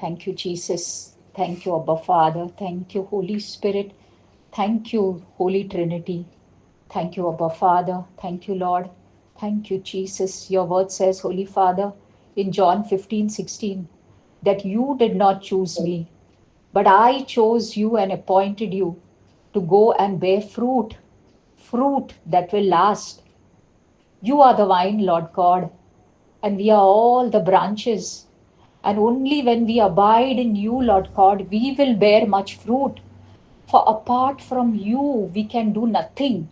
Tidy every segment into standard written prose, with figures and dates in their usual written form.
Thank you, Jesus. Thank you, Abba Father. Thank you, Holy Spirit. Thank you, Holy Trinity. Thank you, Abba Father. Thank you, Lord. Thank you, Jesus. Your word says, Holy Father, in John 15:16, that you did not choose me, but I chose you and appointed you to go and bear fruit, fruit that will last. You are the vine, Lord God, and we are all the branches. And only when we abide in you, Lord God, we will bear much fruit. For apart from you, we can do nothing.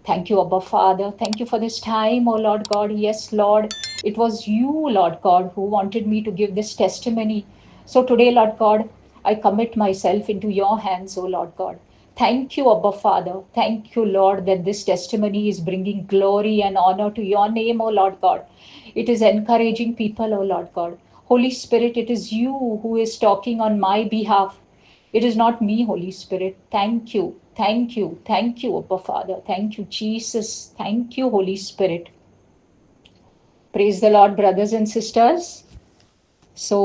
Thank you, Abba Father. Thank you for this time, oh Lord God. Yes, Lord, it was you, Lord God, who wanted me to give this testimony. So today, Lord God, I commit myself into your hands, oh Lord God. Thank you, Abba Father. Thank you, Lord, that this testimony is bringing glory and honor to your name, oh Lord God. It is encouraging people, oh Lord God. Holy Spirit, it is you who is talking on my behalf. It is not me, Holy Spirit. Thank you. Thank you. Thank you, Abba Father. Thank you, Jesus. Thank you, Holy Spirit. Praise the Lord, brothers and sisters. So,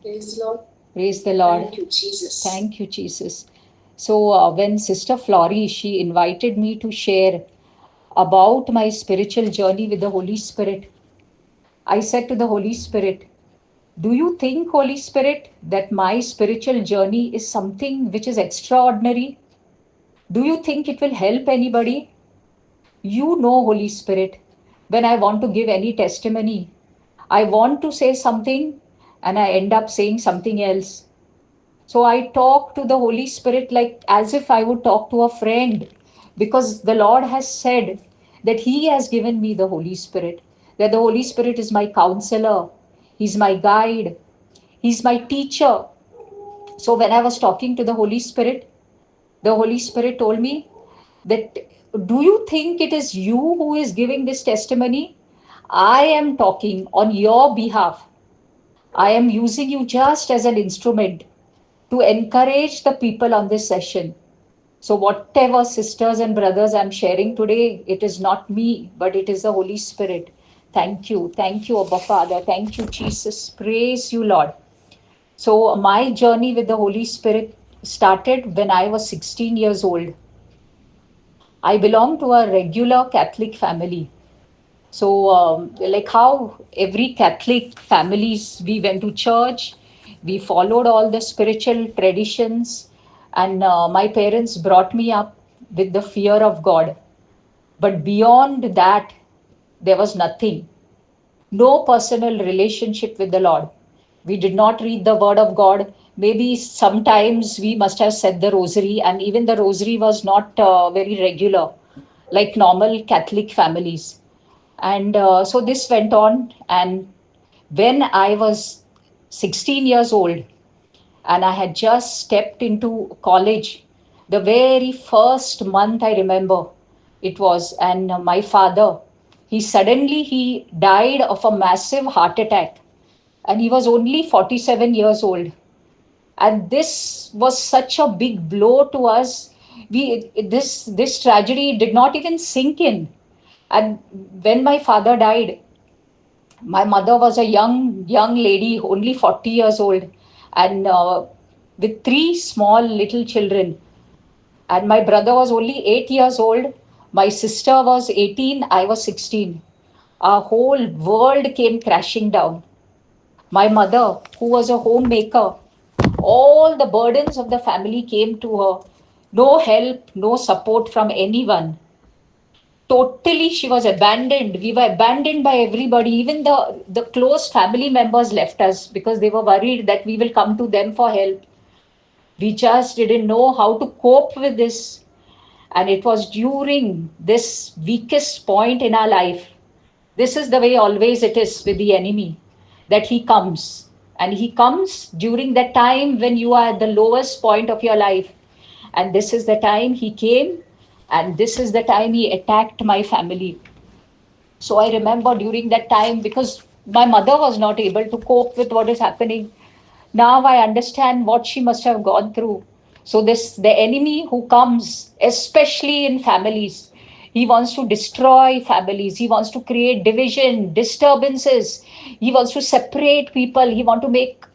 praise the Lord. Praise the Lord. Thank you, Jesus. Thank you, Jesus. So, when Sister Flory, she invited me to share about my spiritual journey with the Holy Spirit, I said to the Holy Spirit, do you think, Holy Spirit, that my spiritual journey is something which is extraordinary? Do you think it will help anybody? You know, Holy Spirit, when I want to give any testimony, I want to say something and I end up saying something else. So I talk to the Holy Spirit like as if I would talk to a friend, because the Lord has said that He has given me the Holy Spirit, that the Holy Spirit is my counselor, He's my guide, He's my teacher. So when I was talking to the Holy Spirit told me that, do you think it is you who is giving this testimony? I am talking on your behalf. I am using you just as an instrument to encourage the people on this session. So, whatever sisters and brothers I'm sharing today, it is not me, but it is the Holy Spirit. Thank you. Thank you, Abba Father. Thank you, Jesus. Praise you, Lord. So, my journey with the Holy Spirit started when I was 16 years old. I belong to a regular Catholic family. So, like how every Catholic families, we went to church, we followed all the spiritual traditions, and my parents brought me up with the fear of God. But beyond that, there was nothing. No personal relationship with the Lord. We did not read the Word of God. Maybe sometimes we must have said the rosary, and even the rosary was not very regular, like normal Catholic families. And so this went on. And when I was 16 years old and I had just stepped into college, the very first month I remember it was, and my father, he died of a massive heart attack, and he was only 47 years old. And this was such a big blow to us. This tragedy did not even sink in. And when my father died, my mother was a young lady, only 40 years old, and with three small little children. And my brother was only 8 years old. My sister was 18. I was 16. Our whole world came crashing down. My mother, who was a homemaker, all the burdens of the family came to her. No help, no support from anyone. Totally, she was abandoned. We were abandoned by everybody. Even the close family members left us because they were worried that we will come to them for help. We just didn't know how to cope with this. And it was during this weakest point in our life. This is the way always it is with the enemy, that he comes. And he comes during the time when you are at the lowest point of your life. And this is the time he came, and this is the time he attacked my family. So I remember during that time, because my mother was not able to cope with what is happening. Now I understand what she must have gone through. So this the enemy who comes, especially in families, he wants to destroy families. He wants to create division, disturbances. He wants to separate people. He wants to make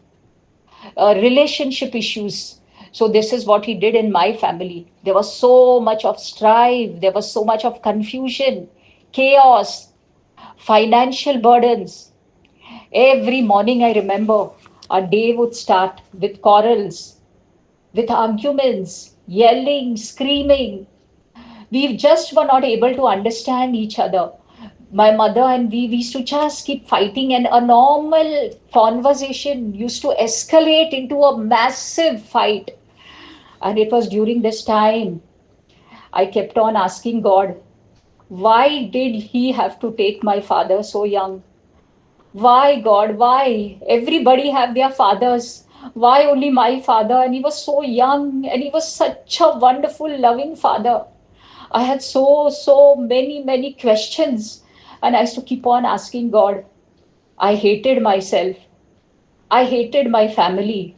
relationship issues. So this is what he did in my family. There was so much of strife, there was so much of confusion, chaos, financial burdens. Every morning, I remember, our day would start with quarrels, with arguments, yelling, screaming. We just were not able to understand each other. My mother and we used to just keep fighting, and a normal conversation used to escalate into a massive fight. And it was during this time I kept on asking God, why did he have to take my father so young? Why, God, why? Everybody have their fathers. Why only my father? And he was so young, and he was such a wonderful, loving father. I had so many questions. And I used to keep on asking God. I hated myself. I hated my family.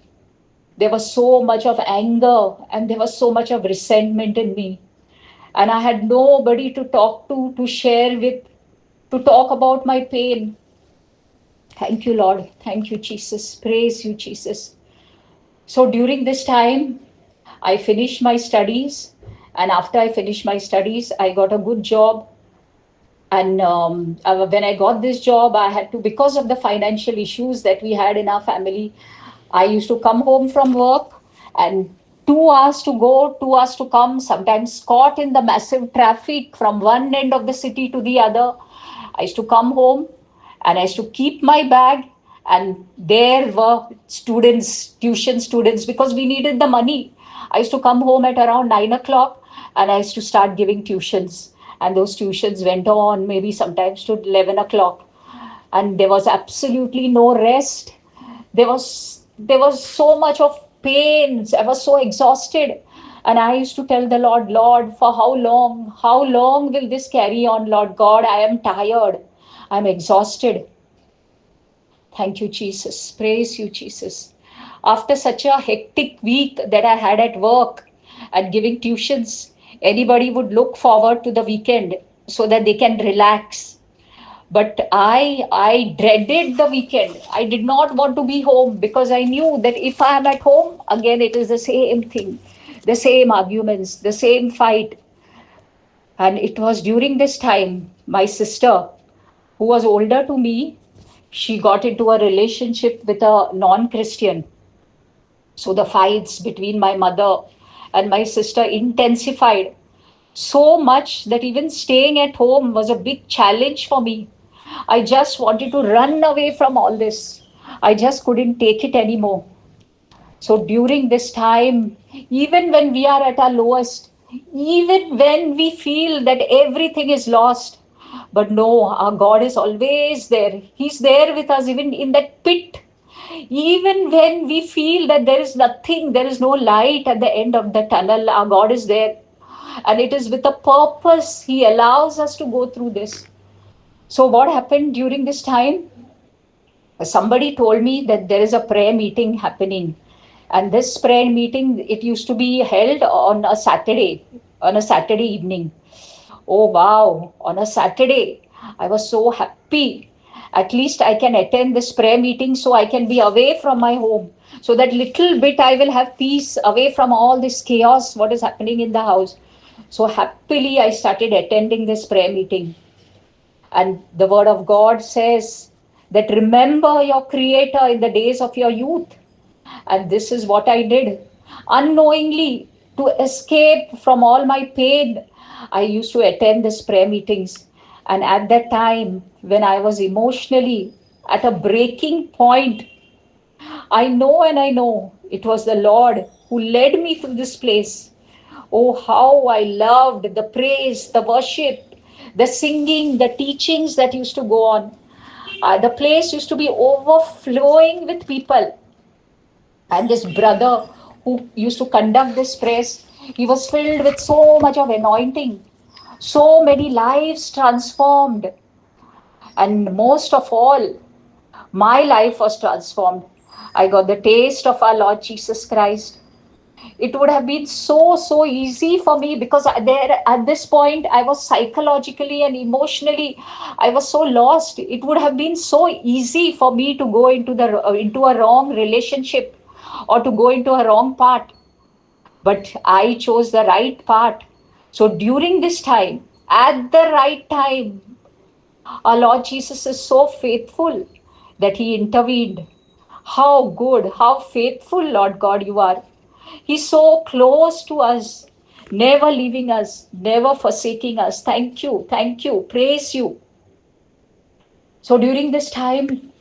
There was so much of anger and there was so much of resentment in me. And I had nobody to talk to share with, to talk about my pain. Thank you, Lord. Thank you, Jesus. Praise you, Jesus. So during this time, I finished my studies. And after I finished my studies, I got a good job. And when I got this job, I had to, because of the financial issues that we had in our family, I used to come home from work and 2 hours to go, 2 hours to come, sometimes caught in the massive traffic from one end of the city to the other. I used to come home and I used to keep my bag, and there were students, tuition students, because we needed the money. I used to come home at around 9 o'clock and I used to start giving tuitions. And those tuitions went on maybe sometimes to 11 o'clock. And there was absolutely no rest. There was so much of pains. I was so exhausted. And I used to tell the Lord, Lord, for how long? How long will this carry on, Lord God? I am tired. I'm exhausted. Thank you, Jesus. Praise you, Jesus. After such a hectic week that I had at work and giving tuitions, anybody would look forward to the weekend so that they can relax. But I dreaded the weekend. I did not want to be home because I knew that if I am at home, again it is the same thing, the same arguments, the same fight. And it was during this time my sister, who was older to me, she got into a relationship with a non-Christian. So the fights between my mother and my sister intensified so much that even staying at home was a big challenge for me. I just wanted to run away from all this. I just couldn't take it anymore. So during this time, even when we are at our lowest, even when we feel that everything is lost, but no, our God is always there. He's there with us, even in that pit. Even when we feel that there is nothing, there is no light at the end of the tunnel, our God is there. And it is with a purpose He allows us to go through this. So, what happened during this time? Somebody told me that there is a prayer meeting happening, and this prayer meeting, it used to be held on a Saturday evening. Oh wow, on a Saturday. I was so happy. At least I can attend this prayer meeting so I can be away from my home. So that little bit I will have peace away from all this chaos, what is happening in the house. So happily I started attending this prayer meeting. And the word of God says that remember your Creator in the days of your youth. And this is what I did. Unknowingly, to escape from all my pain, I used to attend these prayer meetings. And at that time, when I was emotionally at a breaking point, I know it was the Lord who led me to this place. Oh, how I loved the praise, the worship, the singing, the teachings that used to go on. The place used to be overflowing with people. And this brother who used to conduct this praise, he was filled with so much of anointing, so many lives transformed. And most of all, my life was transformed. I got the taste of our Lord Jesus Christ. It would have been so easy for me because there at this point I was psychologically and emotionally, I was so lost. It would have been so easy for me to go into a wrong relationship. or to go into a wrong path. But I chose the right path. So during this time, at the right time, our Lord Jesus is so faithful that He intervened. How good, how faithful, Lord God, you are. He's so close to us, never leaving us, never forsaking us. Thank you, praise you. So during this time,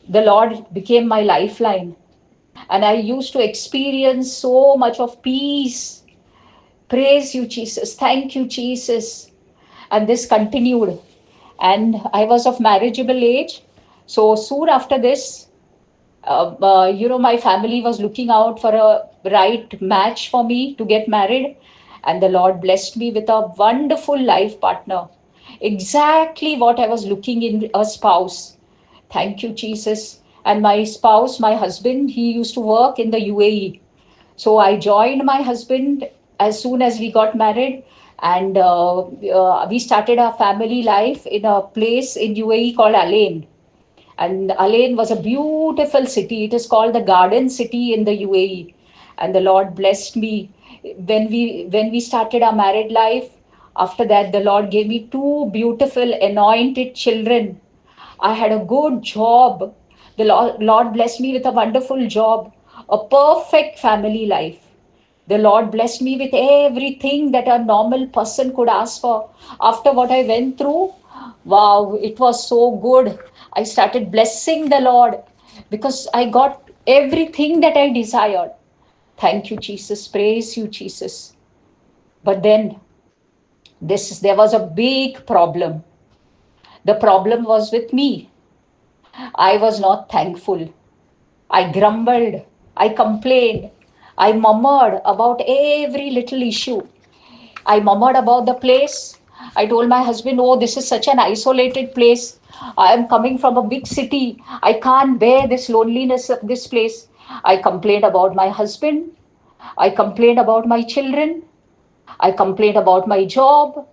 the Lord became my lifeline. And I used to experience so much of peace. Praise you, Jesus. Thank you, Jesus. And this continued. And I was of marriageable age. So soon after this, my family was looking out for a right match for me to get married. And the Lord blessed me with a wonderful life partner. Exactly what I was looking in a spouse. Thank you, Jesus. And my spouse, my husband, he used to work in the UAE. So I joined my husband as soon as we got married, and we started our family life in a place in UAE called Alain. And Alain was a beautiful city. It is called the Garden City in the UAE. And the Lord blessed me when we started our married life. After that, the Lord gave me two beautiful anointed children. I had a good job. The Lord blessed me with a wonderful job, a perfect family life. The Lord blessed me with everything that a normal person could ask for. After what I went through, wow, it was so good. I started blessing the Lord because I got everything that I desired. Thank you, Jesus. Praise you, Jesus. But then there was a big problem. The problem was with me. I was not thankful. I grumbled, I complained, I murmured about every little issue. I murmured about the place. I told my husband, oh, this is such an isolated place. I am coming from a big city. I can't bear this loneliness of this place. I complained about my husband. I complained about my children. I complained about my job.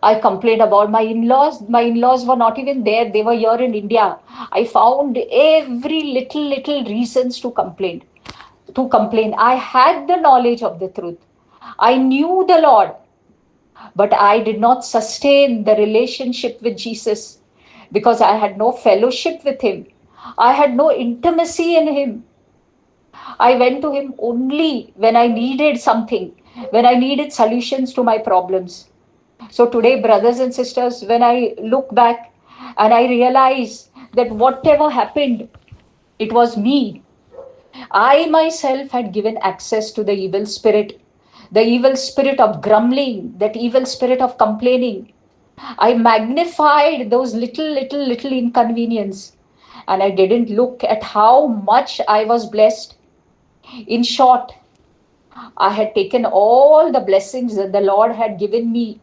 I complained about my in-laws. My in-laws were not even there. They were here in India. I found every little reasons to complain. To complain. I had the knowledge of the truth. I knew the Lord, but I did not sustain the relationship with Jesus because I had no fellowship with Him. I had no intimacy in Him. I went to Him only when I needed something, when I needed solutions to my problems. So today, brothers and sisters, when I look back and I realize that whatever happened, it was me. I myself had given access to the evil spirit of grumbling, that evil spirit of complaining. I magnified those little inconvenience, and I didn't look at how much I was blessed. In short, I had taken all the blessings that the Lord had given me.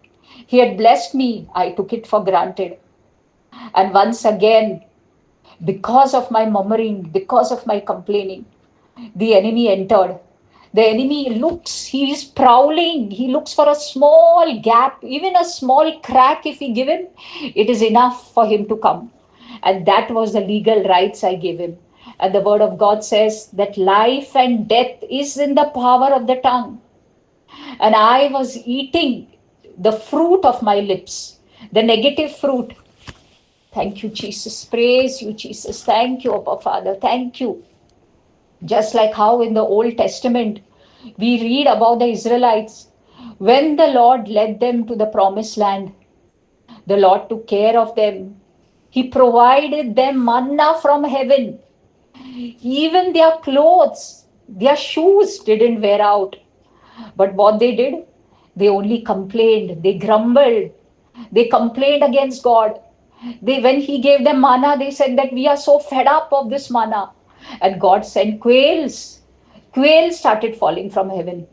He had blessed me. I took it for granted. And once again, because of my murmuring, because of my complaining, the enemy entered. The enemy looks, he is prowling, he looks for a small gap, even a small crack. If we give him, it is enough for him to come. And that was the legal rights I gave him. And the word of God says that life and death is in the power of the tongue. And I was eating the fruit of my lips, the negative fruit. Thank you, Jesus. Praise you, Jesus. Thank you, Abba Father. Thank you. Just like how in the Old Testament we read about the Israelites, when the Lord led them to the promised land, the Lord took care of them. He provided them manna from heaven. Even their clothes, their shoes didn't wear out. But what they did, they only complained, they grumbled, they complained against God. When He gave them manna, they said that we are so fed up of this manna. And God sent quails. Quails started falling from heaven.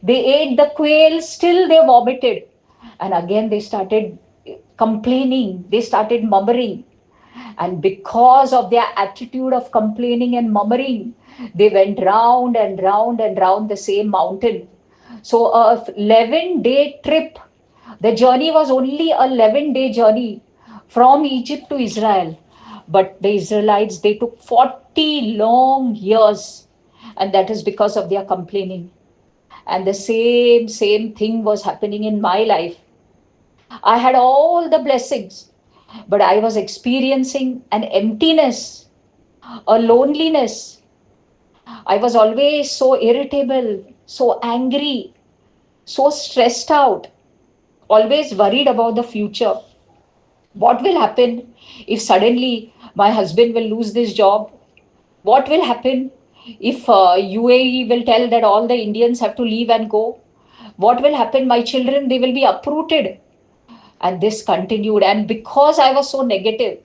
They ate the quails, still they vomited. And again they started complaining, they started murmuring. And because of their attitude of complaining and murmuring, they went round and round and round the same mountain. So a 11-day trip. The journey was only a 11-day journey from Egypt to Israel. But the Israelites, they took 40 long years. And that is because of their complaining. And the same thing was happening in my life. I had all the blessings, but I was experiencing an emptiness, a loneliness. I was always so irritable, so angry, so stressed out, always worried about the future. What will happen if suddenly my husband will lose this job? What will happen if UAE will tell that all the Indians have to leave and go? What will happen? My children, they will be uprooted. And this continued. And because I was so negative,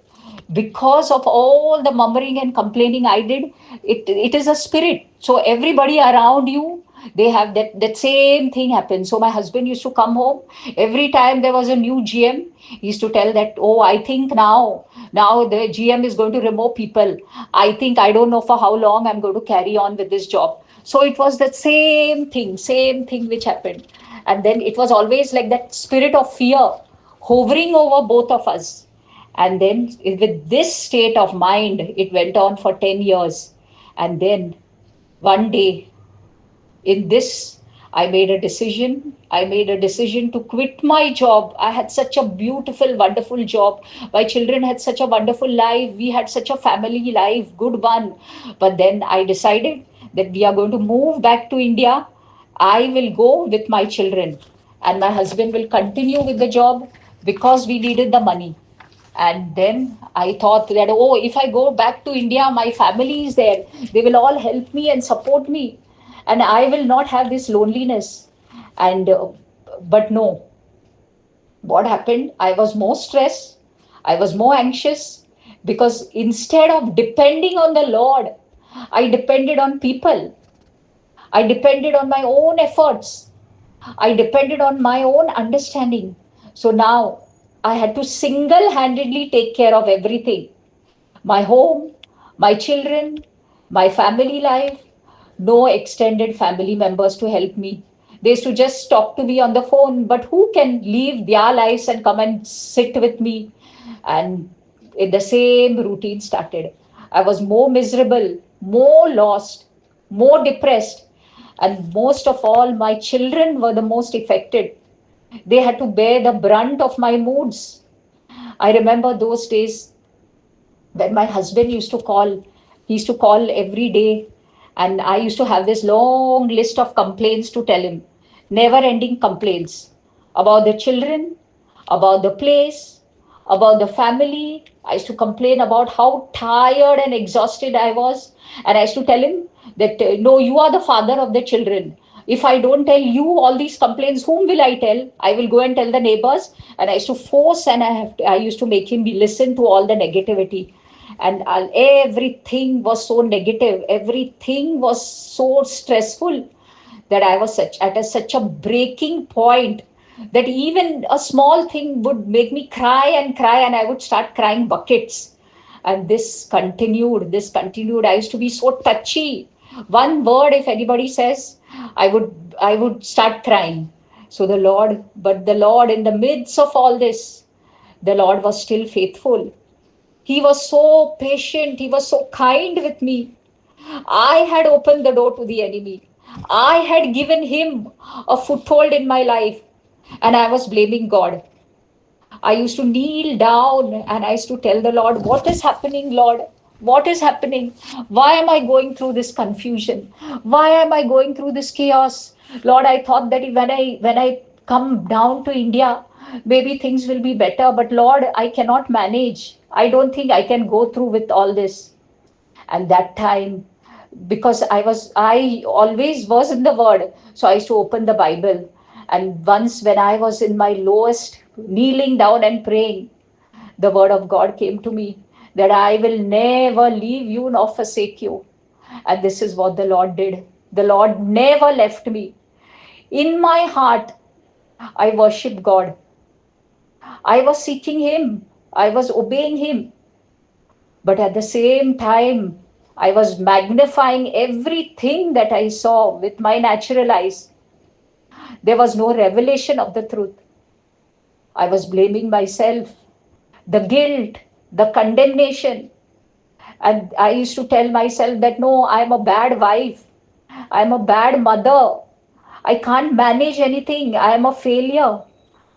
because of all the murmuring and complaining I did, it is a spirit. So everybody around you, they have that same thing happen. So my husband used to come home every time there was a new GM. He used to tell that, oh, I think now the GM is going to remove people. I think I don't know for how long I'm going to carry on with this job. So it was that same thing which happened. And then it was always like that spirit of fear hovering over both of us. And then, with this state of mind, it went on for 10 years. And then, one day, in this, I made a decision. I made a decision to quit my job. I had such a beautiful, wonderful job. My children had such a wonderful life. We had such a family life, good one. But then I decided that we are going to move back to India. I will go with my children, and my husband will continue with the job because we needed the money. And then I thought that, oh, if I go back to India, my family is there. They will all help me and support me. And I will not have this loneliness. And, but no, what happened? I was more stressed. I was more anxious because instead of depending on the Lord, I depended on people. I depended on my own efforts. I depended on my own understanding. So now I had to single handedly take care of everything: my home, my children, my family life. No extended family members to help me. They used to just talk to me on the phone, but who can leave their lives and come and sit with me? And in the same routine started. I was more miserable, more lost, more depressed, and most of all, my children were the most affected. They had to bear the brunt of my moods. I remember those days when my husband used to call. He used to call every day, and I used to have this long list of complaints to tell him, never ending complaints about the children, about the place, about the family. I used to complain about how tired and exhausted I was. And I used to tell him that, no, you are the father of the children. If I don't tell you all these complaints, whom will I tell? I will go and tell the neighbors. And I used to force, and I used to make him listen to all the negativity. And everything was so negative. Everything was so stressful that I was such a breaking point that even a small thing would make me cry and cry, and I would start crying buckets. And this continued. I used to be so touchy. One word, if anybody says, I would start crying. So the Lord, in the midst of all this, the Lord was still faithful. He was so patient. He was so kind with me. I had opened the door to the enemy. I had given him a foothold in my life, and I was blaming God. I used to kneel down and I used to tell the Lord, what is happening, Lord? What is happening? Why am I going through this confusion? Why am I going through this chaos? Lord, I thought that when I come down to India, maybe things will be better. But Lord, I cannot manage. I don't think I can go through with all this. And that time, because I always was in the word, so I used to open the Bible. And once, when I was in my lowest, kneeling down and praying, the word of God came to me that I will never leave you nor forsake you. And this is what the Lord did. The Lord never left me. In my heart, I worship God. I was seeking him. I was obeying him. But at the same time, I was magnifying everything that I saw with my natural eyes. There was no revelation of the truth. I was blaming myself, the guilt, the condemnation. And I used to tell myself that, no, I'm a bad wife. I'm a bad mother. I can't manage anything. I am a failure.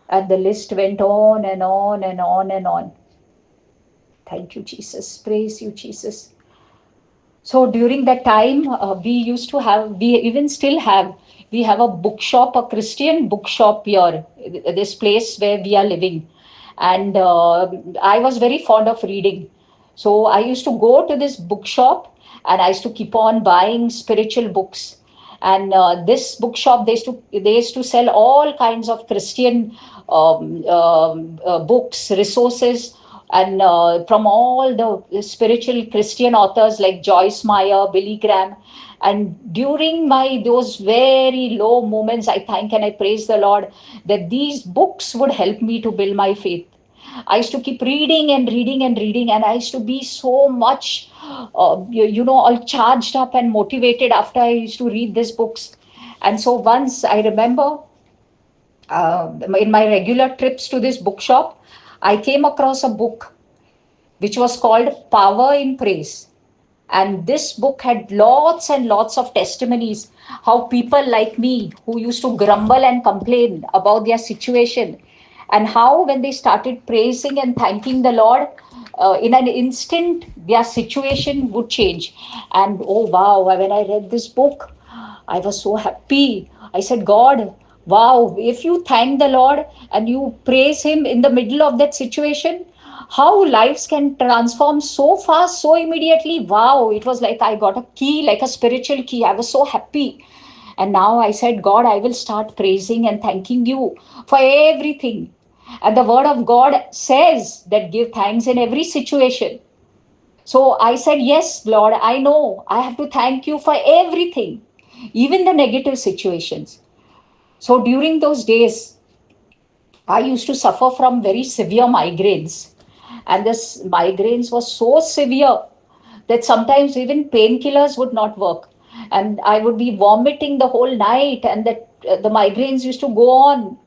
And the list went on and on and on and on. Thank you, Jesus. Praise you, Jesus. So during that time, we used to have, we even still have, we have a bookshop, a Christian bookshop here, this place where we are living. And I was very fond of reading. So I used to go to this bookshop and I used to keep on buying spiritual books. And this bookshop, they used to sell all kinds of Christian books, resources, and from all the spiritual Christian authors like Joyce Meyer, Billy Graham. And during my those very low moments, I thank and I praise the Lord that these books would help me to build my faith. I used to keep reading and reading and reading, and I used to be so much, all charged up and motivated after I used to read these books. And so once I remember, in my regular trips to this bookshop, I came across a book which was called Power in Praise. And this book had lots and lots of testimonies how people like me who used to grumble and complain about their situation, and how when they started praising and thanking the Lord, in an instant their situation would change. And oh wow, when I read this book, I was so happy. I said, God, wow, if you thank the Lord and you praise Him in the middle of that situation, how lives can transform so fast, so immediately. Wow, it was like I got a key, like a spiritual key. I was so happy. And now I said, God, I will start praising and thanking you for everything. And the word of God says that give thanks in every situation. So I said, yes, Lord, I know I have to thank you for everything, even the negative situations. So during those days, I used to suffer from very severe migraines. And this migraines was so severe that sometimes even painkillers would not work. And I would be vomiting the whole night, and that the migraines used to go on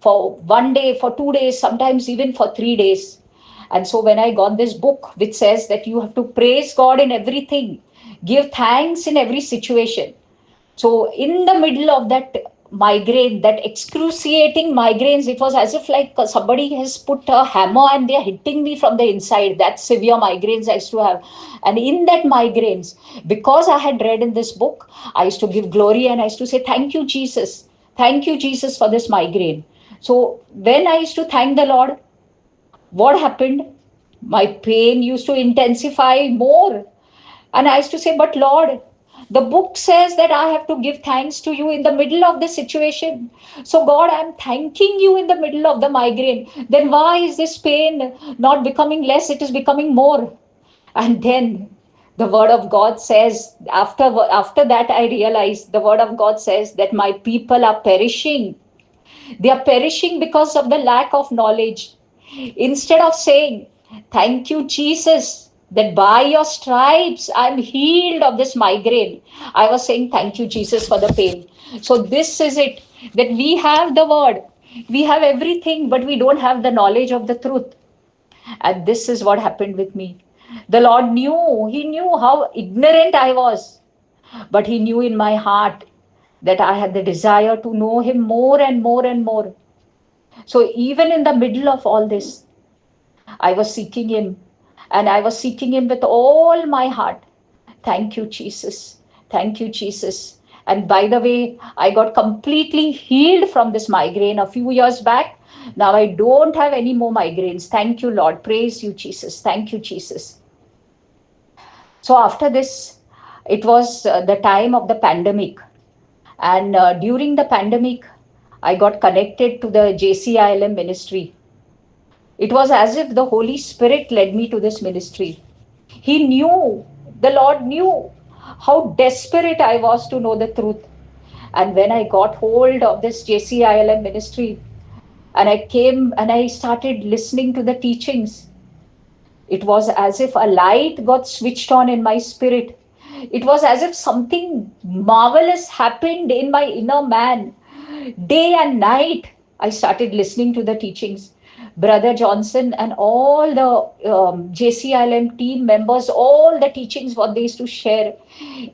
for 1 day, for 2 days, sometimes even for 3 days. And so when I got this book which says that you have to praise God in everything, give thanks in every situation. So in the middle of that migraine, that excruciating migraines, it was as if like somebody has put a hammer and they are hitting me from the inside. That severe migraines I used to have. And in that migraines, because I had read in this book, I used to give glory and I used to say, thank you, Jesus. Thank you, Jesus, for this migraine. So when I used to thank the Lord, what happened? My pain used to intensify more. And I used to say, but Lord, the book says that I have to give thanks to you in the middle of the situation. So, God, I'm thanking you in the middle of the migraine. Then why is this pain not becoming less? It is becoming more. And then the word of God says, after that, I realized the word of God says that my people are perishing. They are perishing because of the lack of knowledge. Instead of saying, thank you, Jesus, that by your stripes I'm healed of this migraine, I was saying, thank you, Jesus, for the pain. So, this is it, that we have the word, we have everything, but we don't have the knowledge of the truth. And this is what happened with me. The Lord knew, He knew how ignorant I was, but He knew in my heart that I had the desire to know Him more and more and more. So, even in the middle of all this, I was seeking Him, and I was seeking Him with all my heart. Thank you, Jesus. Thank you, Jesus. And by the way, I got completely healed from this migraine a few years back. Now I don't have any more migraines. Thank you, Lord. Praise you, Jesus. Thank you, Jesus. So after this, it was the time of the pandemic. And during the pandemic, I got connected to the JCILM ministry. It was as if the Holy Spirit led me to this ministry. He knew, the Lord knew how desperate I was to know the truth. And when I got hold of this JCILM ministry, and I came and I started listening to the teachings, it was as if a light got switched on in my spirit. It was as if something marvelous happened in my inner man. Day and night, I started listening to the teachings. Brother Johnson and all the JCILM team members, all the teachings what they used to share,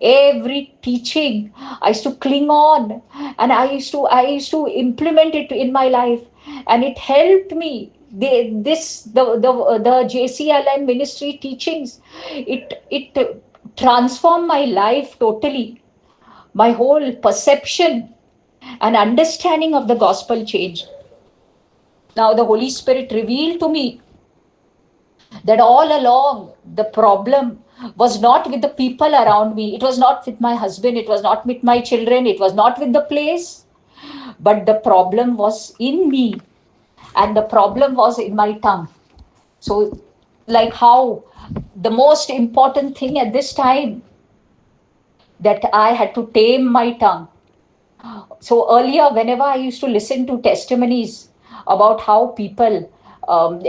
every teaching I used to cling on, and I used to implement it in my life, and it helped me. The JCILM ministry teachings, it transformed my life totally. My whole perception and understanding of the gospel changed. Now the Holy Spirit revealed to me that all along the problem was not with the people around me, it was not with my husband, it was not with my children, it was not with the place, but the problem was in me, and the problem was in my tongue. So, like how the most important thing at this time, that I had to tame my tongue. So earlier, whenever I used to listen to testimonies about how people,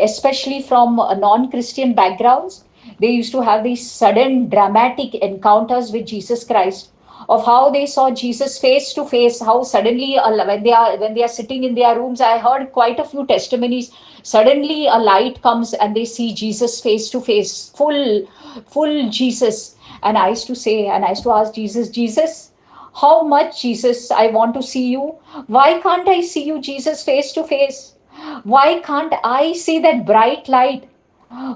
especially from non-Christian backgrounds, they used to have these sudden dramatic encounters with Jesus Christ, of how they saw Jesus face to face, how suddenly when they are sitting in their rooms. I heard quite a few testimonies. Suddenly a light comes and they see Jesus face to face, full Jesus. And I used to say, and I used to ask Jesus, Jesus, how much, Jesus, I want to see you? Why can't I see you, Jesus, face to face? Why can't I see that bright light?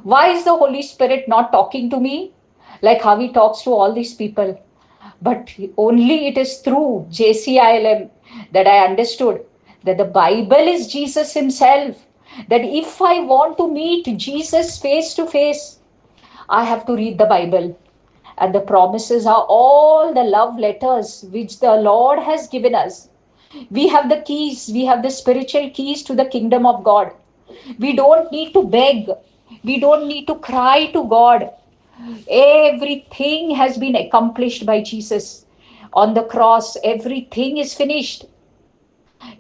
Why is the Holy Spirit not talking to me like how he talks to all these people? But only it is through JCILM that I understood that the Bible is Jesus himself. That if I want to meet Jesus face to face, I have to read the Bible. And the promises are all the love letters which the Lord has given us. We have the keys, we have the spiritual keys to the kingdom of God. We don't need to beg, we don't need to cry to God. Everything has been accomplished by Jesus on the cross. Everything is finished.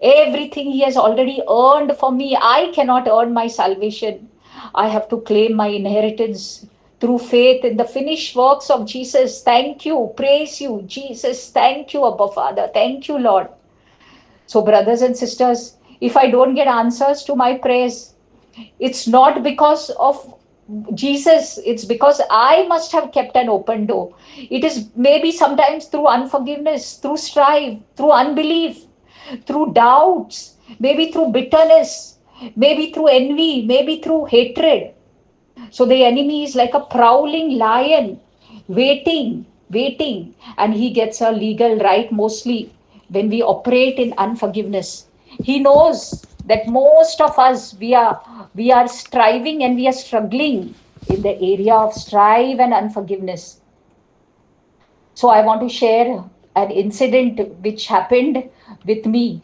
Everything he has already earned for me. I cannot earn my salvation. I have to claim my inheritance through faith in the finished works of Jesus. Thank you. Praise you, Jesus. Thank you, Abba Father. Thank you, Lord. So, brothers and sisters, if I don't get answers to my prayers, it's not because of Jesus, it's because I must have kept an open door. It is maybe sometimes through unforgiveness, through strife, through unbelief, through doubts, maybe through bitterness, maybe through envy, maybe through hatred. So the enemy is like a prowling lion, waiting, and he gets a legal right mostly when we operate in unforgiveness. He knows that most of us we are striving and we are struggling in the area of strife and unforgiveness. So I want to share an incident which happened with me.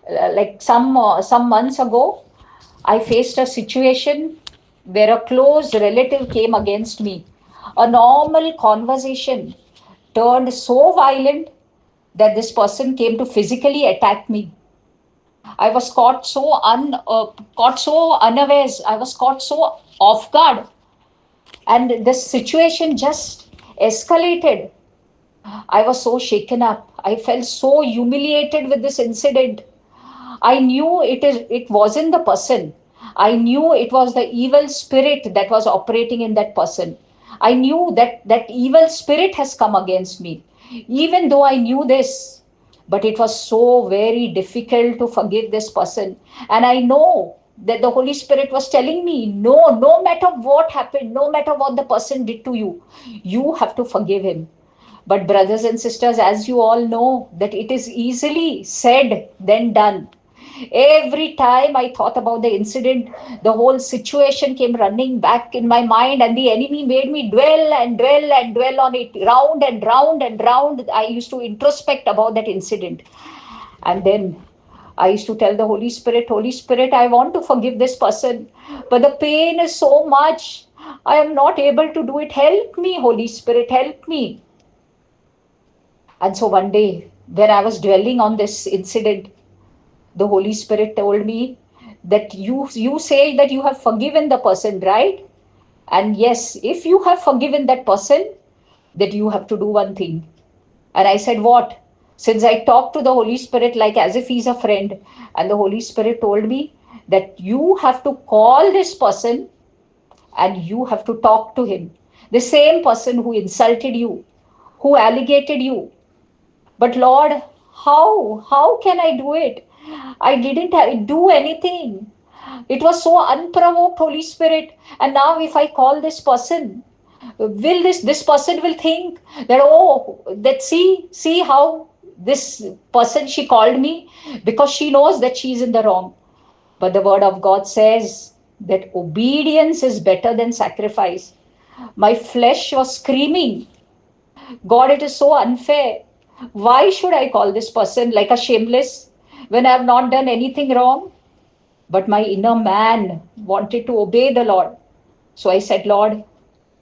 Like some months ago, I faced a situation where a close relative came against me. A normal conversation turned so violent that this person came to physically attack me. I was caught so unawares. I was caught so off guard, and the situation just escalated. I was so shaken up. I felt so humiliated with this incident. I knew it wasn't the person. I knew it was the evil spirit that was operating in that person. I knew that that evil spirit has come against me. Even though I knew this, but it was so very difficult to forgive this person. And I know that the Holy Spirit was telling me, no, no matter what happened, no matter what the person did to you, you have to forgive him. But brothers and sisters, as you all know, that it is easily said than done. Every time I thought about the incident, the whole situation came running back in my mind, and the enemy made me dwell and dwell and dwell on it, round and round and round. I used to introspect about that incident. And then I used to tell the Holy Spirit, I want to forgive this person, but the pain is so much. I am not able to do it. Help me, Holy Spirit, help me. And so one day, when I was dwelling on this incident, the Holy Spirit told me that you say that you have forgiven the person, right? And yes, if you have forgiven that person, that you have to do one thing. And I said, what? Since I talked to the Holy Spirit like as if he's a friend, and the Holy Spirit told me that you have to call this person and you have to talk to him. The same person who insulted you, who alienated you. But Lord, how can I do it? I didn't do anything. It was so unprovoked, Holy Spirit. And now if I call this person, will this person will think that, oh, that see how this person she called me, because she knows that she's in the wrong. But the word of God says that obedience is better than sacrifice. My flesh was screaming, God, it is so unfair. Why should I call this person like a shameless when I have not done anything wrong? But my inner man wanted to obey the Lord. So I said, Lord,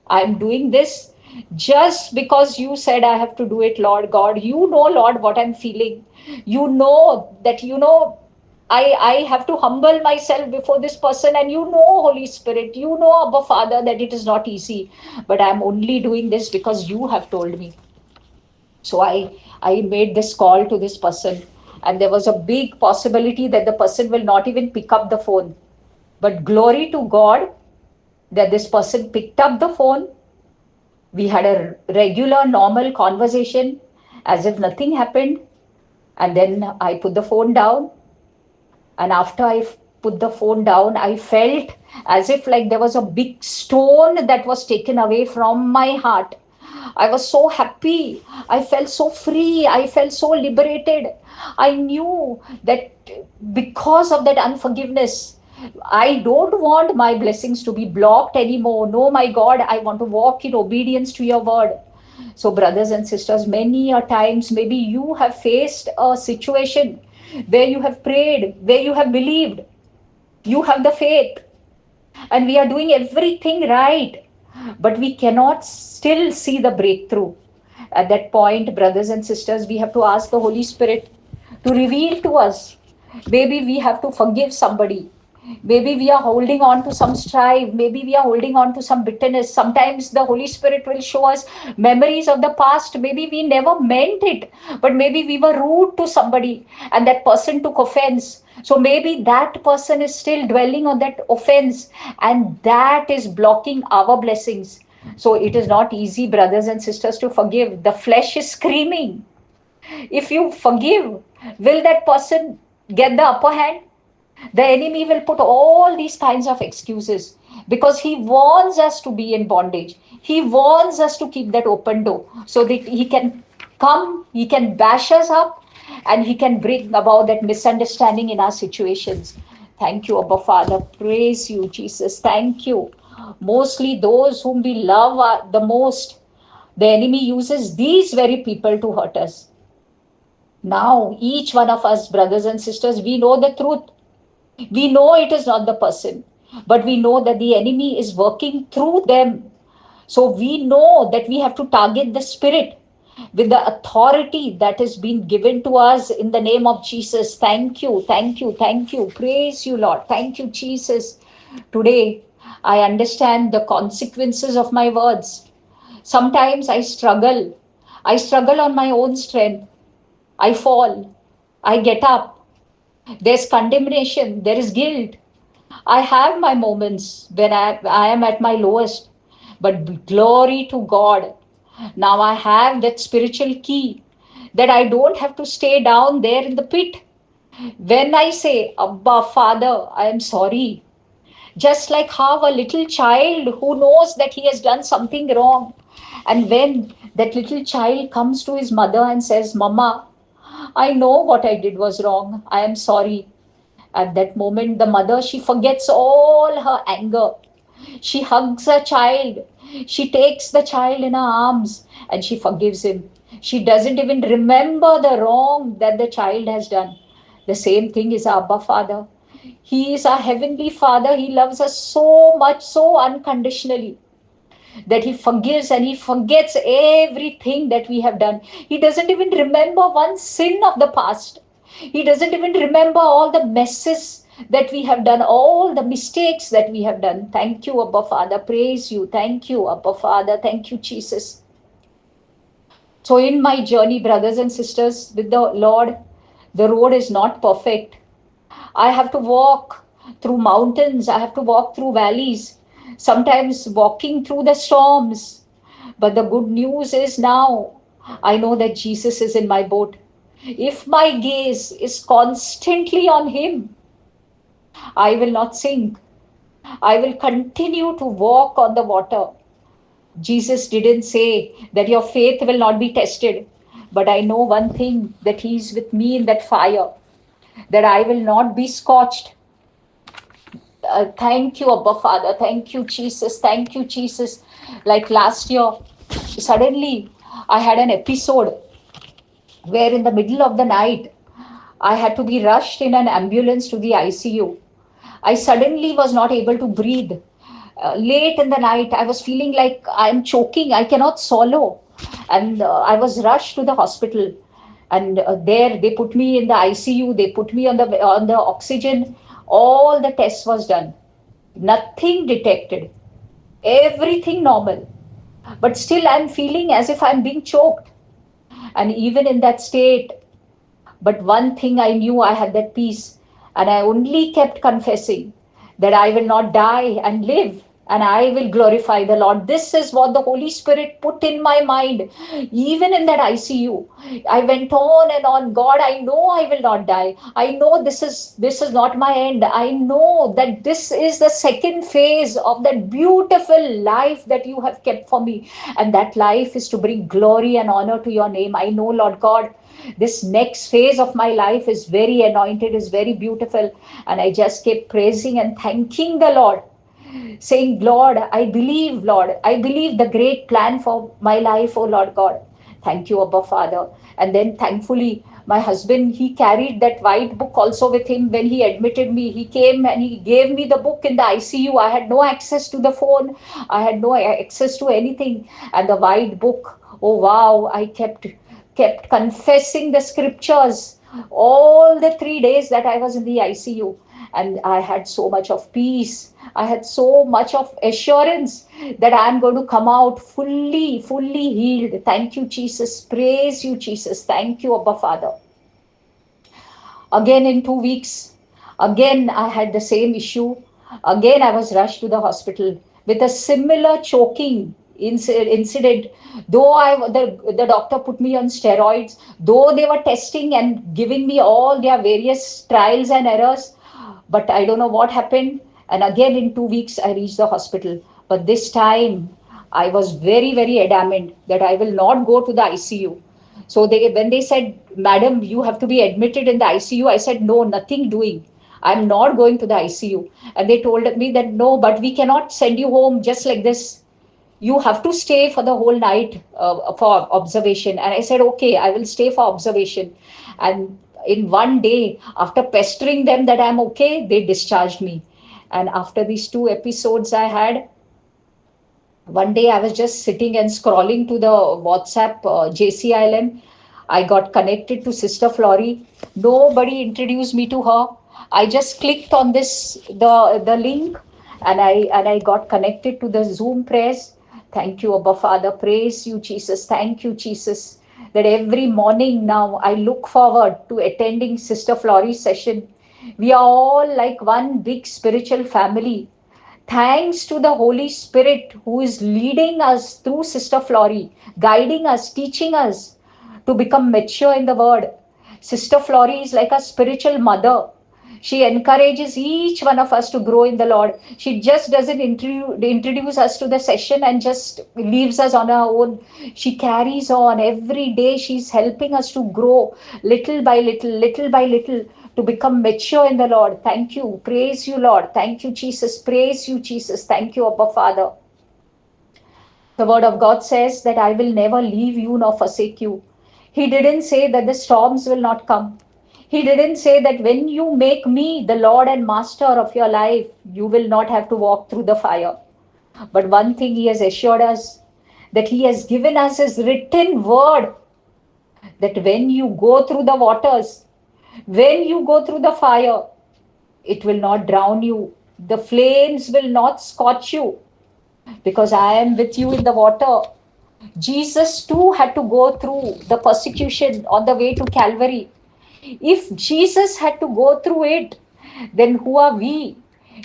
I'm doing this just because you said I have to do it, Lord God. You know, Lord, what I'm feeling. You know that, I have to humble myself before this person. And you know, Holy Spirit, you know, Abba Father, that it is not easy. But I'm only doing this because you have told me. So I made this call to this person. And there was a big possibility that the person will not even pick up the phone. But glory to God that this person picked up the phone. We had a regular, normal conversation as if nothing happened. And then I put the phone down. And after I put the phone down, I felt as if like there was a big stone that was taken away from my heart. I was so happy. I felt so free. I felt so liberated. I knew that because of that unforgiveness, I don't want my blessings to be blocked anymore. No, my God, I want to walk in obedience to your word. So, brothers and sisters, many a times maybe you have faced a situation where you have prayed, where you have believed, you have the faith, and we are doing everything right, but we cannot still see the breakthrough. At that point, brothers and sisters, we have to ask the Holy Spirit to reveal to us. Maybe we have to forgive somebody. Maybe we are holding on to some strife. Maybe we are holding on to some bitterness. Sometimes the Holy Spirit will show us memories of the past. Maybe we never meant it, but maybe we were rude to somebody and that person took offense. So maybe that person is still dwelling on that offense, and that is blocking our blessings. So it is not easy, brothers and sisters, to forgive. The flesh is screaming. If you forgive, will that person get the upper hand? The enemy will put all these kinds of excuses because he wants us to be in bondage. He wants us to keep that open door so that he can come, he can bash us up, and he can bring about that misunderstanding in our situations. Thank you, Abba Father. Praise you, Jesus. Thank you. Mostly those whom we love the most, the enemy uses these very people to hurt us. Now, each one of us, brothers and sisters, we know the truth. We know it is not the person, but we know that the enemy is working through them. So we know that we have to target the spirit with the authority that has been given to us in the name of Jesus. Thank you, thank you, thank you. Praise you, Lord. Thank you, Jesus. Today, I understand the consequences of my words. Sometimes I struggle. I struggle on my own strength. I fall. I get up. There's condemnation. There is guilt. I have my moments when I am at my lowest, but glory to God. Now I have that spiritual key that I don't have to stay down there in the pit. When I say, Abba, Father, I am sorry. Just like how a little child who knows that he has done something wrong. And when that little child comes to his mother and says, Mama, I know what I did was wrong. I am sorry. At that moment, the mother, she forgets all her anger. She hugs her child. She takes the child in her arms and she forgives him. She doesn't even remember the wrong that the child has done. The same thing is Abba Father. He is our heavenly Father. He loves us so much, so unconditionally, that he forgives and he forgets everything that we have done. He doesn't even remember one sin of the past. He doesn't even remember all the messes that we have done, all the mistakes that we have done. Thank you, Abba Father. Praise you. Thank you, Abba Father. Thank you, Jesus. So, in my journey, brothers and sisters, with the Lord, the road is not perfect. I have to walk through mountains. I have to walk through valleys, sometimes walking through the storms. But the good news is now I know that Jesus is in my boat. If my gaze is constantly on Him, I will not sink. I will continue to walk on the water. Jesus didn't say that your faith will not be tested. But I know one thing, that He is with me in that fire, that I will not be scorched. Thank you, Abba Father. Thank you, Jesus. Thank you, Jesus. Like last year, suddenly I had an episode where in the middle of the night, I had to be rushed in an ambulance to the ICU. I suddenly was not able to breathe. Late in the night, I was feeling like I'm choking. I cannot swallow. And I was rushed to the hospital. And there they put me in the ICU. They put me on the oxygen. All the tests was done. Nothing detected. Everything normal. But still, I'm feeling as if I'm being choked. And even in that state, but one thing I knew, I had that peace. And I only kept confessing that I will not die and live, and I will glorify the Lord. This is what the Holy Spirit put in my mind. Even in that ICU, I went on and on. God, I know I will not die. I know this is not my end. I know that this is the second phase of that beautiful life that you have kept for me. And that life is to bring glory and honor to your name. I know, Lord God, this next phase of my life is very anointed, is very beautiful. And I just kept praising and thanking the Lord, saying, Lord, I believe the great plan for my life, oh Lord God. Thank you, Abba Father. And then thankfully, my husband, he carried that white book also with him when he admitted me. He came and he gave me the book in the ICU. I had no access to the phone. I had no access to anything. And the white book, oh wow, I kept confessing the scriptures all the 3 days that I was in the ICU. And I had so much of peace. I had so much of assurance that I'm going to come out fully healed. Thank you, Jesus. Praise you, Jesus. Thank you, Abba Father. Again, in 2 weeks, again, I had the same issue. Again, I was rushed to the hospital with a similar choking incident. Though the doctor put me on steroids, though they were testing and giving me all their various trials and errors, but I don't know what happened. And again, in 2 weeks, I reached the hospital. But this time, I was very adamant that I will not go to the ICU. So when they said, Madam, you have to be admitted in the ICU, I said, no, nothing doing. I'm not going to the ICU. And they told me that, no, but we cannot send you home just like this. You have to stay for the whole night for observation. And I said, okay, I will stay for observation. And in one day, after pestering them that I'm okay, they discharged me. And after these 2 episodes I had, one day I was just sitting and scrolling to the WhatsApp JCILM. I got connected to Sister Flory. Nobody introduced me to her. I just clicked on the link, and I got connected to the Zoom prayers. Thank you, Abba Father. Praise you, Jesus. Thank you, Jesus. That every morning now I look forward to attending Sister Flory's session. We are all like one big spiritual family. Thanks to the Holy Spirit who is leading us through Sister Flory, guiding us, teaching us to become mature in the Word. Sister Flory is like a spiritual mother. She encourages each one of us to grow in the Lord. She just doesn't introduce us to the session and just leaves us on our own. She carries on every day. She's helping us to grow little by little, to become mature in the Lord. Thank you. Praise you, Lord. Thank you, Jesus. Praise you, Jesus. Thank you, Abba Father. The word of God says that I will never leave you nor forsake you. He didn't say that the storms will not come. He didn't say that when you make me the Lord and Master of your life, you will not have to walk through the fire. But one thing He has assured us, that He has given us His written word, that when you go through the waters, when you go through the fire, it will not drown you. The flames will not scorch you, because I am with you in the water. Jesus too had to go through the persecution on the way to Calvary. If Jesus had to go through it, then who are we?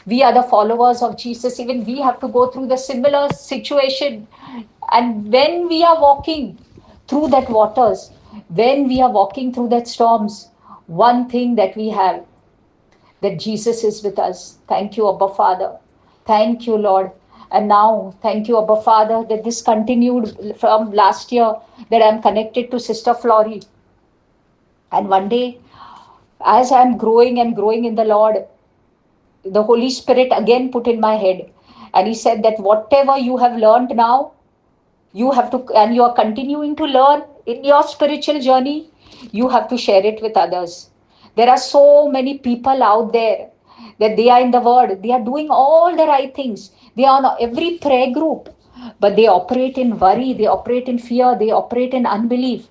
We are the followers of Jesus. Even we have to go through the similar situation. And when we are walking through that waters, when we are walking through that storms, one thing that we have, that Jesus is with us. Thank you, Abba Father. Thank you, Lord. And now, thank you, Abba Father, that this continued from last year, that I'm connected to Sister Flory. And one day, as I'm growing and growing in the Lord, the Holy Spirit again put in my head. And He said that whatever you have learned now, you have to, and you are continuing to learn in your spiritual journey, you have to share it with others. There are so many people out there that they are in the word, they are doing all the right things, they are on every prayer group, but they operate in worry, they operate in fear, they operate in unbelief.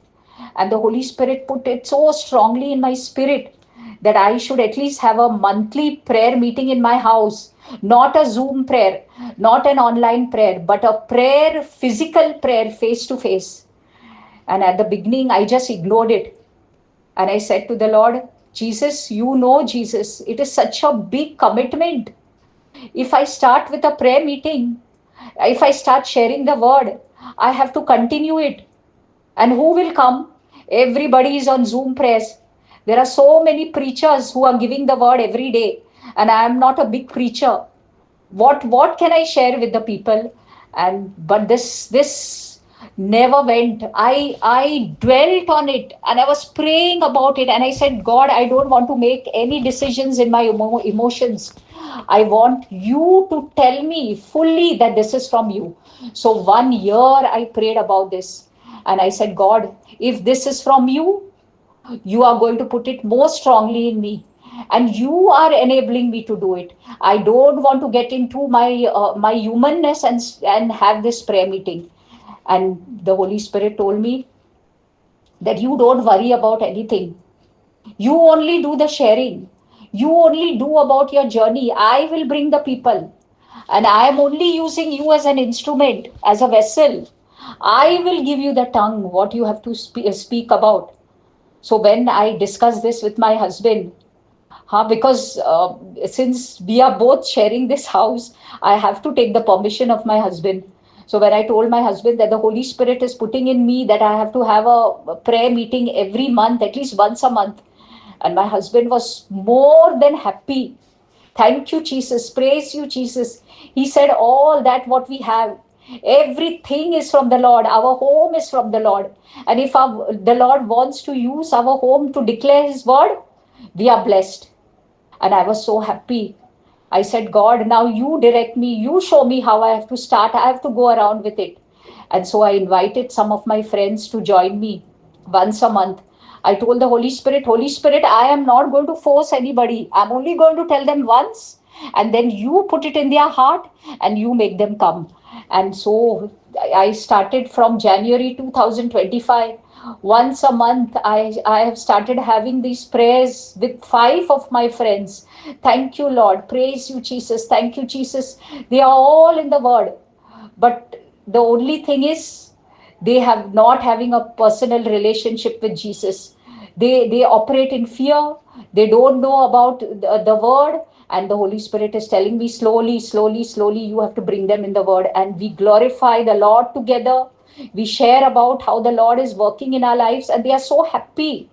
And the Holy Spirit put it so strongly in my spirit that I should at least have a monthly prayer meeting in my house, not a Zoom prayer, not an online prayer, but a prayer, physical prayer, face to face. And at the beginning, I just ignored it. And I said to the Lord, Jesus, you know, Jesus, it is such a big commitment. If I start with a prayer meeting, if I start sharing the word, I have to continue it. And who will come? Everybody is on Zoom prayers. There are so many preachers who are giving the word every day. And I am not a big preacher. What can I share with the people? And but this never went. I dwelt on it and I was praying about it, and I said, God, I don't want to make any decisions in my emotions. I want you to tell me fully that this is from you. So 1 year I prayed about this, and I said, God, if this is from you, you are going to put it more strongly in me, and you are enabling me to do it. I don't want to get into my humanness and have this prayer meeting. And the Holy Spirit told me that you don't worry about anything, you only do the sharing, you only do about your journey. I will bring the people, and I am only using you as an instrument, as a vessel. I will give you the tongue, what you have to speak about. So when I discussed this with my husband, because since we are both sharing this house, I have to take the permission of my husband. So when I told my husband that the Holy Spirit is putting in me that I have to have a prayer meeting every month, at least once a month, and my husband was more than happy. Thank you, Jesus. Praise you, Jesus. He said, all that what we have, everything is from the Lord. Our home is from the Lord. And if the Lord wants to use our home to declare His word, we are blessed. And I was so happy. I said, God, now you direct me. You show me how I have to start. I have to go around with it. And so I invited some of my friends to join me once a month. I told the Holy Spirit, I am not going to force anybody. I'm only going to tell them once. And then you put it in their heart and you make them come. And so I started from January 2025. Once a month, I have started having these prayers with 5 of my friends. Thank you, Lord. Praise you, Jesus. Thank you, Jesus. They are all in the word. But the only thing is, they have not having a personal relationship with Jesus. They operate in fear. They don't know about the word. And the Holy Spirit is telling me slowly, slowly, slowly, you have to bring them in the word. And we glorify the Lord together. We share about how the Lord is working in our lives, and they are so happy.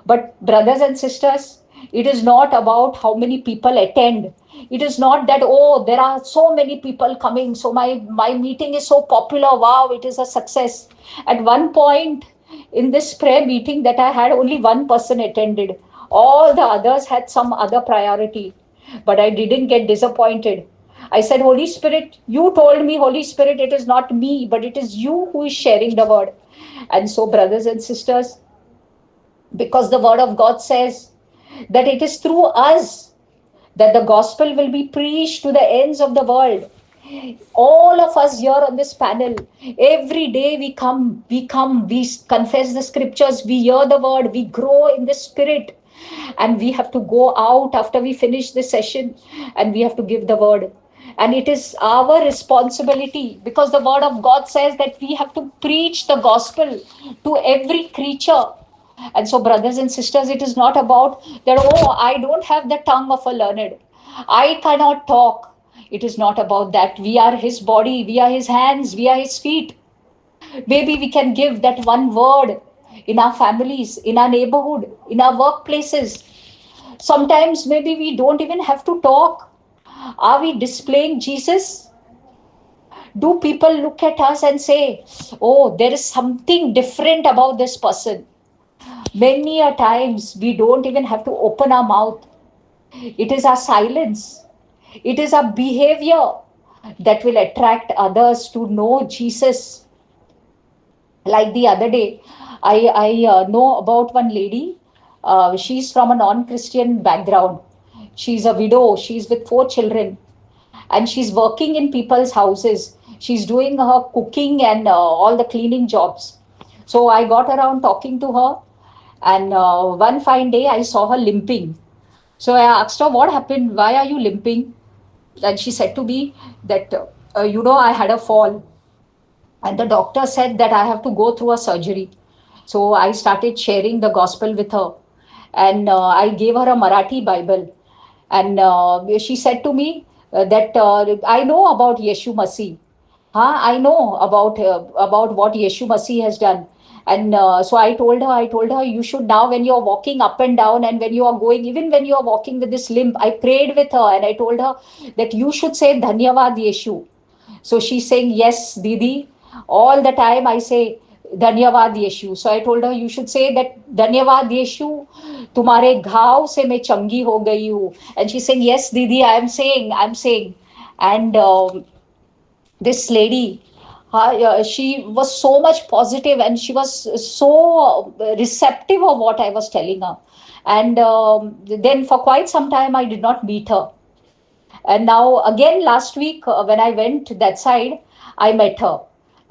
But, brothers and sisters, it is not about how many people attend. It is not that, oh, there are so many people coming, so my meeting is so popular. Wow, it is a success. At one point in this prayer meeting that I had, only one person attended. All the others had some other priority. But I didn't get disappointed. I said, Holy Spirit, you told me, Holy Spirit, it is not me, but it is you who is sharing the word. And so, brothers and sisters, because the word of God says that it is through us that the gospel will be preached to the ends of the world. All of us here on this panel, every day we confess the scriptures, we hear the word, we grow in the spirit, and we have to go out after we finish this session and we have to give the word. And it is our responsibility, because the word of God says that we have to preach the gospel to every creature. And so, brothers and sisters, it is not about that, oh, I don't have the tongue of a learned, I cannot talk. It is not about that. We are his body, we are his hands, we are his feet. Maybe we can give that one word in our families, in our neighborhood, in our workplaces. Sometimes maybe we don't even have to talk. Are we displaying Jesus? Do people look at us and say, oh, there is something different about this person? Many a times we don't even have to open our mouth. It is our silence, it is our behavior that will attract others to know Jesus. Like the other day, I know about one lady. She's from a non-Christian background. She's a widow. She's with 4 children, and she's working in people's houses. She's doing her cooking and all the cleaning jobs. So I got around talking to her, and one fine day I saw her limping. So I asked her, "What happened? Why are you limping?" And she said to me that, I had a fall, and the doctor said that I have to go through a surgery. So I started sharing the gospel with her, and I gave her a Marathi Bible. And she said to me that I know about Yeshu Masih. Huh? I know about what Yeshu Masih has done. And so I told her, you should now, when you're walking up and down, and when you are going, even when you are walking with this limp, I prayed with her and I told her that you should say Dhanyavad Yeshu. So she's saying, yes, Didi. All the time I say, धन्यवाद यीशु. So I told her, you should say that, धन्यवाद यीशु, तुम्हारे घाव से मैं चंगी हो गई हूँ. And she's saying, yes, Didi, I'm saying. And this lady, she was so much positive, and she was so receptive of what I was telling her. And then for quite some time, I did not meet her. And now, again, last week, when I went that side, I met her.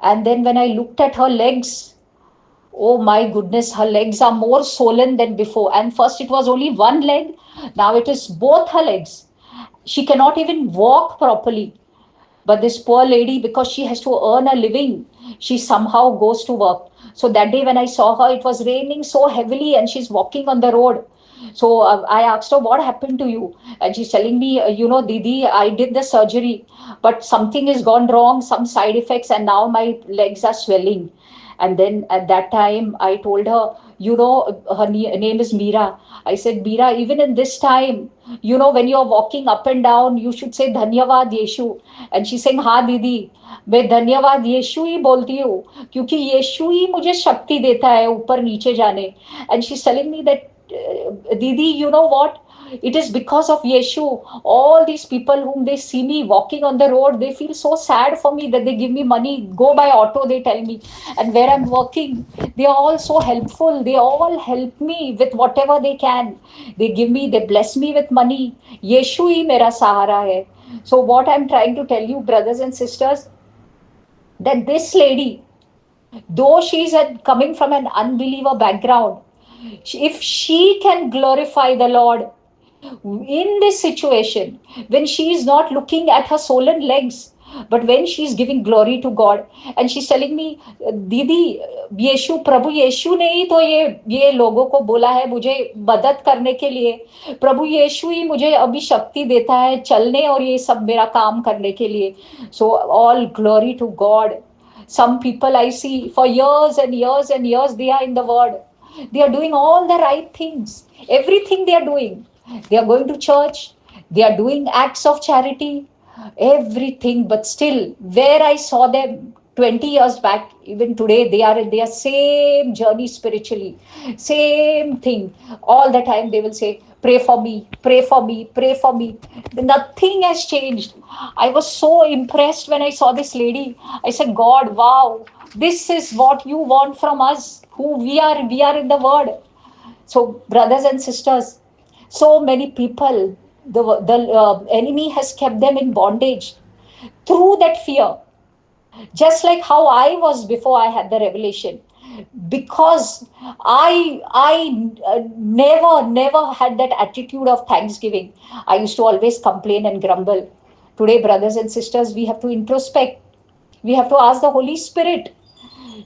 And then when I looked at her legs, oh my goodness, her legs are more swollen than before. And first, it was only one leg, now it is both her legs. She cannot even walk properly. But this poor lady, because she has to earn a living, she somehow goes to work. So that day when I saw her, it was raining so heavily and she's walking on the road. So I asked her, what happened to you? And she's telling me, Didi, I did the surgery, but something has gone wrong, some side effects, and now my legs are swelling. And then at that time, I told her, her name is Meera. I said, Meera, even in this time, when you're walking up and down, you should say Dhanyavad Yeshu. And she's saying, हाँ दीदी, मैं धन्यवाद यीशु ही बोलती हूँ, क्योंकि यीशु ही मुझे शक्ति देता है ऊपर नीचे जाने. And she's telling me that, दीदी, you know what? It is because of Yeshu. All these people whom they see me walking on the road, they feel so sad for me that they give me money. Go by auto, they tell me. And where I'm working, they are all so helpful. They all help me with whatever they can. They bless me with money. Yeshu hi mera sahara hai. So what I'm trying to tell you, brothers and sisters, that this lady, though she's coming from an unbeliever background, if she can glorify the Lord in this situation, when she is not looking at her swollen legs, but when she is giving glory to God, and she's telling me, दीदी, यीशु, प्रभु यीशु ने ही तो ये लोगों को बोला है मुझे मदद करने के लिए. प्रभु यीशु ही मुझे अभी शक्ति देता है चलने और ये सब मेरा काम करने के लिए. So all glory to God. Some people I see, for years and years and years, they are in the word. They are doing all the right things. Everything they are doing. They are going to church. They are doing acts of charity. Everything. But still, where I saw them 20 years back, even today, they are in their same journey spiritually. Same thing. All the time they will say, pray for me, pray for me, pray for me. Nothing has changed. I was so impressed when I saw this lady. I said, God, wow, this is what you want from us, who we are in the word. So, brothers and sisters, so many people, the enemy has kept them in bondage through that fear, just like how I was before I had the revelation. Because I never had that attitude of thanksgiving. I used to always complain and grumble. Today, brothers and sisters, we have to introspect. We have to ask the Holy Spirit.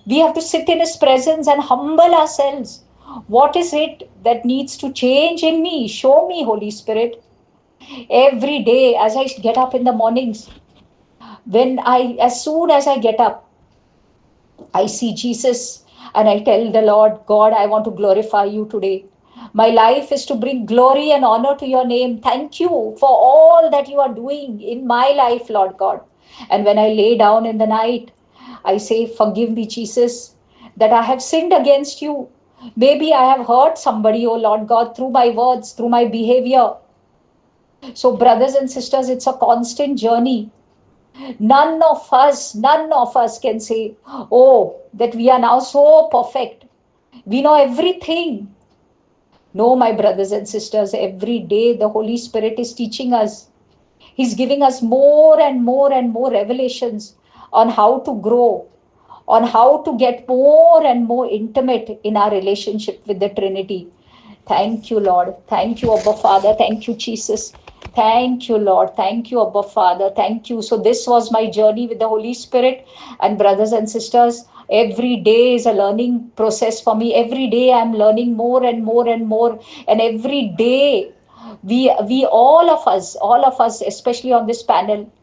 We have to sit in his presence and humble ourselves. What is it that needs to change in me? Show me, Holy Spirit. Every day as I get up in the mornings, as soon as I get up, I see Jesus and I tell the Lord, God, I want to glorify you today. My life is to bring glory and honor to your name. Thank you for all that you are doing in my life, Lord God. And when I lay down in the night, I say, forgive me, Jesus, that I have sinned against you. Maybe I have hurt somebody, oh Lord God, through my words, through my behavior. So, brothers and sisters, it's a constant journey. None of us can say, oh, that we are now so perfect. We know everything. No, my brothers and sisters, every day the Holy Spirit is teaching us. He's giving us more and more and more revelations on how to grow, on how to get more and more intimate in our relationship with the Trinity. Thank you, Lord. Thank you, Abba Father. Thank you, Jesus. Thank you, Lord. Thank you, Abba Father. Thank you. So, this was my journey with the Holy Spirit. And, brothers and sisters, every day is a learning process for me. Every day I'm learning more and more and more. And every day, we all of us, especially on this panel,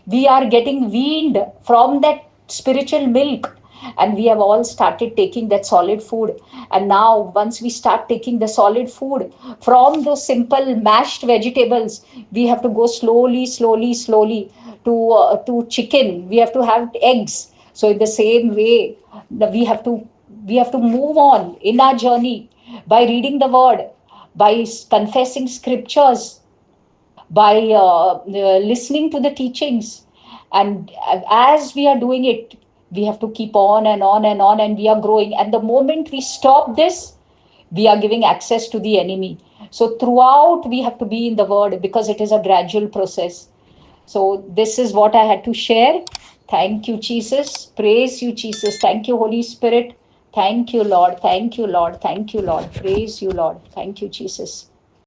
we are getting weaned from that spiritual milk, and we have all started taking that solid food. And now once we start taking the solid food from those simple mashed vegetables, we have to go slowly to chicken. We have to have eggs. So in the same way, we have to we have to move on in our journey by reading the word, by confessing scriptures, by listening to the teachings. And as we are doing it, we have to keep on and on and on, and we are growing. And the moment we stop this, we are giving access to the enemy. So throughout, we have to be in the word, because it is a gradual process. So this is what I had to share. Thank you, Jesus. Praise you, Jesus. Thank you, Holy Spirit. Thank you, Lord. Thank you, Lord. Thank you, Lord. Praise you, Lord. Thank you, Jesus.